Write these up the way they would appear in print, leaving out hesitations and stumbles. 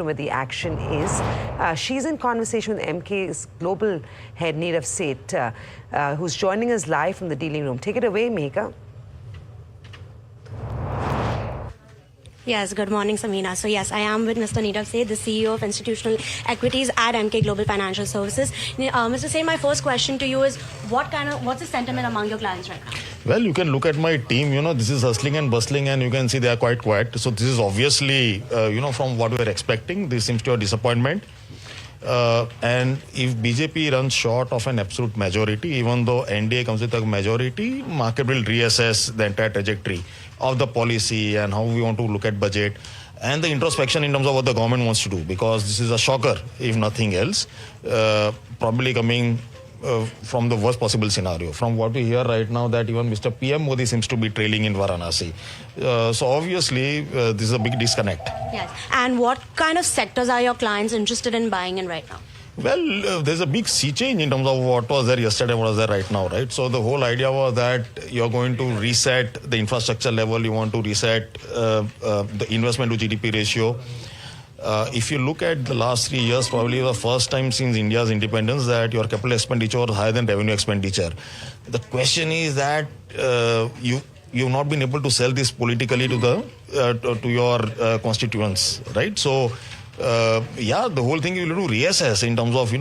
where the action is. She's in conversation with Emkay's global head, Nirav Sheth, who's joining us live from the dealing room. Take it away, Mika. Yes, good morning, Samina. So yes, I am with Mr. Nirav Sheth, the CEO of Institutional Equities at Emkay Global Financial Services. Mr. Sheth, my first question to you is, what's the sentiment among your clients right now? Well, you can look at my team, this is hustling and bustling, and you can see they are quite quiet. So this is obviously, from what we were expecting, this seems to be a disappointment. And if BJP runs short of an absolute majority, even though NDA comes with a majority, market will reassess the entire trajectory of the policy and how we want to look at budget and the introspection in terms of what the government wants to do, because this is a shocker, if nothing else, probably coming from the worst possible scenario. From what we hear right now, that even Mr. PM Modi seems to be trailing in Varanasi. So obviously, this is a big disconnect. Yes. And what kind of sectors are your clients interested in buying in right now? Well, there's a big sea change in terms of what was there yesterday and what is there right now, right? So the whole idea was that you're going to reset the infrastructure level, you want to reset the investment to GDP ratio. If you look at the last 3 years, probably the first time since India's independence that your capital expenditure was higher than revenue expenditure. The question is that you've not been able to sell this politically to the to your constituents, right? So the whole thing you will to reassess in terms of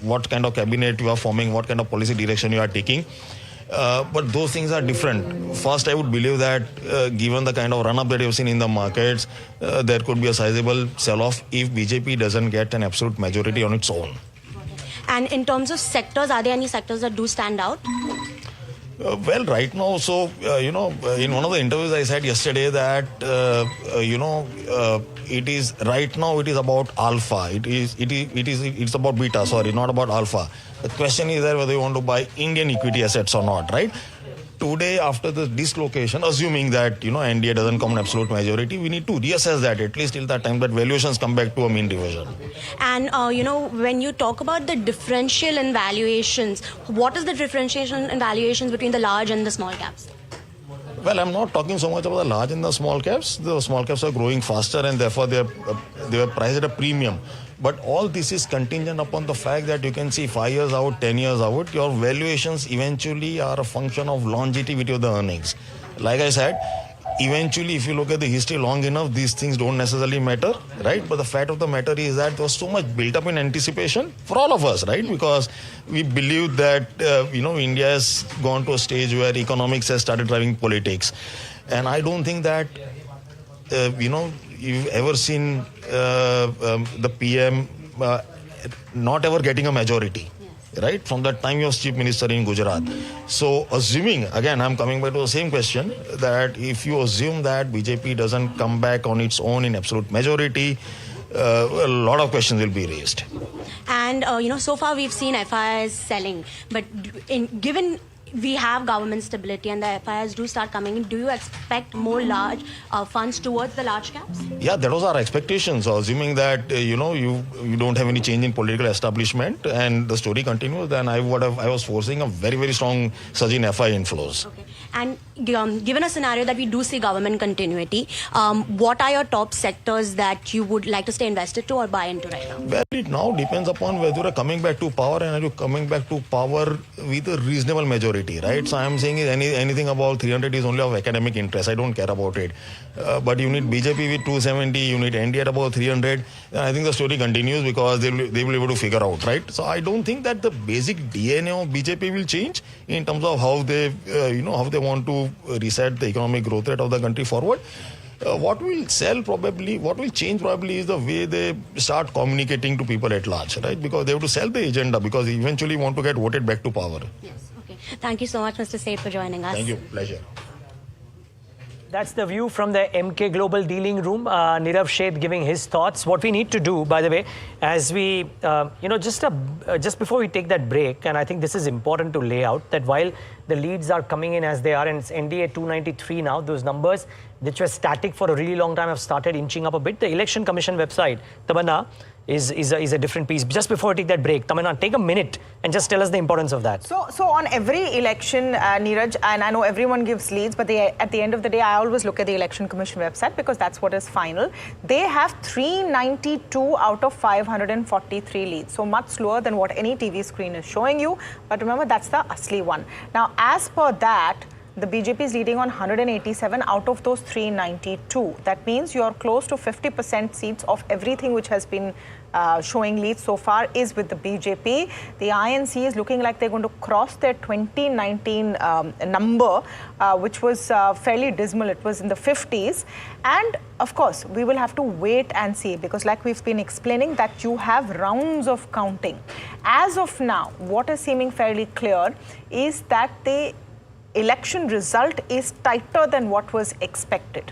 what kind of cabinet you are forming, what kind of policy direction you are taking. But those things are different. First, I would believe that given the kind of run-up that you've seen in the markets, there could be a sizable sell-off if BJP doesn't get an absolute majority on its own. And in terms of sectors, are there any sectors that do stand out? Well, right now, so, in one of the interviews I said yesterday that, it is about alpha. It's about beta, sorry, not about alpha. The question is that whether you want to buy Indian equity assets or not, right? Today, after the dislocation, assuming that, NDA doesn't come in absolute majority, we need to reassess that at least till that time that valuations come back to a mean reversion. And, when you talk about the differential in valuations, what is the differentiation in valuations between the large and the small caps? Well, I'm not talking so much about the large and the small caps. The small caps are growing faster and therefore they are priced at a premium. But all this is contingent upon the fact that you can see 5 years out, 10 years out, your valuations eventually are a function of longevity of the earnings. Like I said, eventually if you look at the history long enough, these things don't necessarily matter, right? But the fact of the matter is that there was so much built up in anticipation for all of us, right? Because we believe that, India has gone to a stage where economics has started driving politics. And I don't think that, you've ever seen the PM not ever getting a majority, right? From the time he was Chief Minister in Gujarat. So assuming, again, I'm coming back to the same question, that if you assume that BJP doesn't come back on its own in absolute majority, a lot of questions will be raised. And, so far we've seen FIIs selling, but given we have government stability and the FIIs do start coming in, do you expect more large funds towards the large caps? Yeah, that was our expectation. So assuming that, you don't have any change in political establishment and the story continues, then I was forcing a very, very strong surge in FII inflows. Okay. And given a scenario that we do see government continuity, what are your top sectors that you would like to stay invested to or buy into right now? Well, it now depends upon whether you're coming back to power and are you coming back to power with a reasonable majority, right? So I'm saying anything above 300 is only of academic interest. I don't care about it. But you need BJP with 270, you need NDA at about 300. Then I think the story continues because they will be able to figure out, right? So I don't think that the basic DNA of BJP will change in terms of how they, how they want to reset the economic growth rate of the country forward. What will change probably is the way they start communicating to people at large, right? Because they have to sell the agenda because they eventually want to get voted back to power. Yes, okay. Thank you so much, Mr. Sheth, for joining us. Thank you. Pleasure. That's the view from the MK Global Dealing Room. Nirav Sheth giving his thoughts. What we need to do, by the way, as we, just before we take that break, and I think this is important to lay out, that while the leads are coming in as they are, and it's NDA 293 now, those numbers which were static for a really long time, have started inching up a bit. The Election Commission website, Tamanna, is a different piece. Just before I take that break, Tamanna, take a minute and just tell us the importance of that. So on every election, Neeraj, and I know everyone gives leads, but at the end of the day, I always look at the Election Commission website because that's what is final. They have 392 out of 543 leads, so much slower than what any TV screen is showing you. But remember, that's the asli one. Now, as per that, the BJP is leading on 187 out of those 392. That means you're close to 50% seats of everything which has been showing leads so far is with the BJP. The INC is looking like they're going to cross their 2019 number, which was fairly dismal. It was in the 50s. And of course, we will have to wait and see, because like we've been explaining, that you have rounds of counting. As of now, what is seeming fairly clear is that the election result is tighter than what was expected.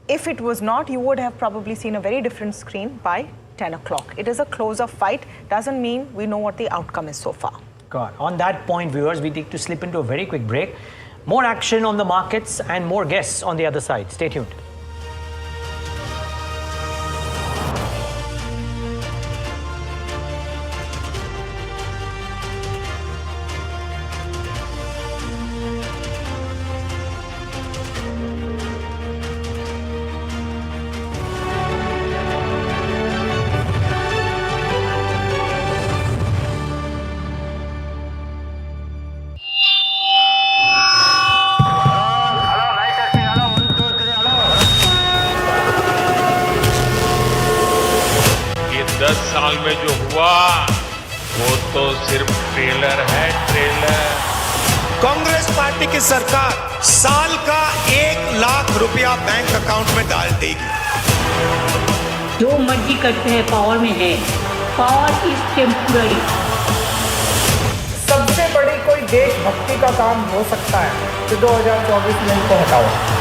If it was not, you would have probably seen a very different screen by 10 o'clock. It is a closer fight. Doesn't mean we know what the outcome is so far. God. On that point, viewers, we need to slip into a very quick break. More action on the markets and more guests on the other side. Stay tuned. साल में जो हुआ वो तो सिर्फ trailer है, trailer. Congress party की सरकार साल का 1 लाख रुपया बैंक अकाउंट में डाल देगी। जो मर्जी करते हैं, पावर में है, पावर इज टेम्पररी। सबसे बड़ी कोई देशभक्ति का काम हो सकता है तो 2024 में इनको हटाओ।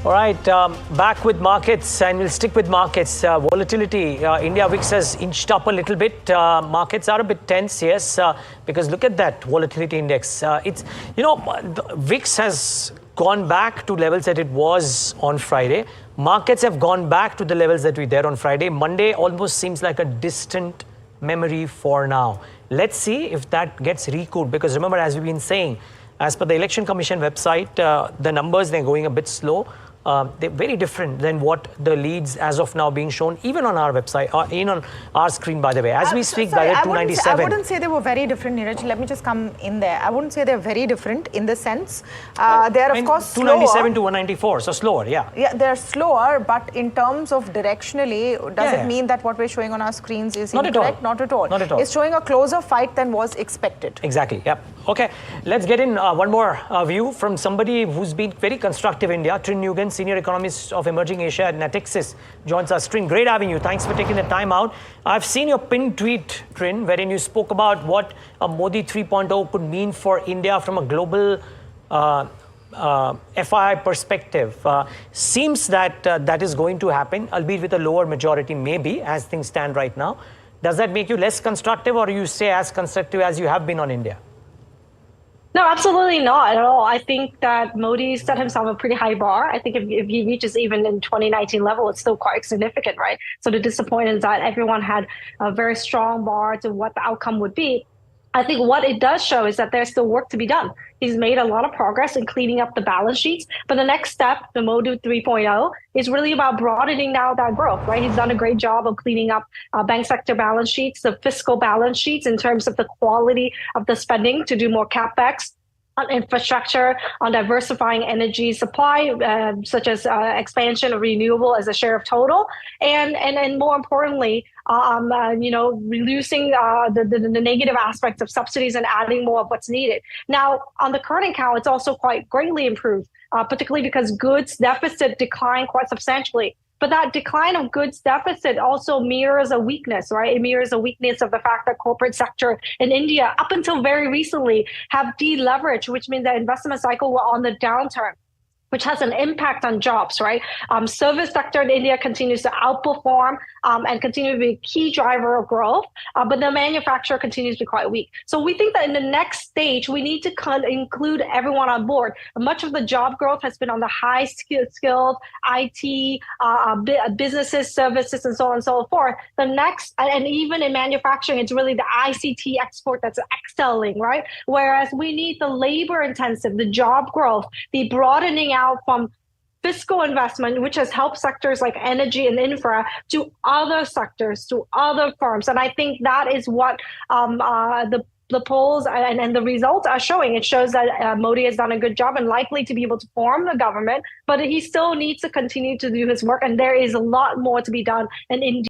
All right, back with markets, and we'll stick with markets. Volatility, India VIX has inched up a little bit. Markets are a bit tense, yes, because look at that volatility index. It's, you know, the VIX has gone back to levels that it was on Friday. Markets have gone back to the levels that were there on Friday. Monday almost seems like a distant memory for now. Let's see if that gets recouped, because remember, as we've been saying, as per the Election Commission website, the numbers, they're going a bit slow. They're very different than what the leads as of now being shown, even on our website, or even on our screen, by the way. As we speak, sorry, by the 297. I wouldn't say they were very different, Neeraj. Let me just come in there. I wouldn't say they're very different in the sense they're, of course, 297 to 194, so slower, yeah. Yeah, they're slower, but in terms of directionally, does it mean that what we're showing on our screens is Not incorrect? at all. Not at all. Not at all. It's showing a closer fight than was expected. Exactly, yep. Okay, let's get in one more view from somebody who's been very constructive in India. Trin Nugent, Senior Economist of Emerging Asia at Natixis, joins us. Trin, great having you. Thanks for taking the time out. I've seen your pinned tweet, Trin, wherein you spoke about what a Modi 3.0 could mean for India from a global FII perspective. Seems that that is going to happen, albeit with a lower majority, maybe, as things stand right now. Does that make you less constructive, or you stay as constructive as you have been on India? No, absolutely not at all. I think that Modi set himself a pretty high bar. I think if he reaches even in 2019 level, it's still quite significant, right? So the disappointment is that everyone had a very strong bar to what the outcome would be. I think what it does show is that there's still work to be done. He's made a lot of progress in cleaning up the balance sheets. But the next step, the Modi 3.0, is really about broadening now that growth, right? He's done a great job of cleaning up bank sector balance sheets, the fiscal balance sheets in terms of the quality of the spending to do more capex on infrastructure, on diversifying energy supply, such as expansion of renewable as a share of total, and more importantly, reducing the negative aspects of subsidies and adding more of what's needed. Now, on the current account, it's also quite greatly improved, particularly because goods deficit declined quite substantially. But that decline of goods deficit also mirrors a weakness, right? It mirrors a weakness of the fact that corporate sector in India, up until very recently, have deleveraged, which means the investment cycle were on the downturn, which has an impact on jobs, right? Service sector in India continues to outperform and continue to be a key driver of growth, but the manufacturer continues to be quite weak. So we think that in the next stage, we need to include everyone on board. Much of the job growth has been on the high skilled IT, businesses, services, and so on and so forth. The next, and even in manufacturing, it's really the ICT export that's excelling, right? Whereas we need the labor intensive, the job growth, the broadening out from fiscal investment, which has helped sectors like energy and infra, to other sectors, to other firms. And I think that is what the polls and the results are showing. It shows that Modi has done a good job and likely to be able to form the government, but he still needs to continue to do his work. And there is a lot more to be done in India.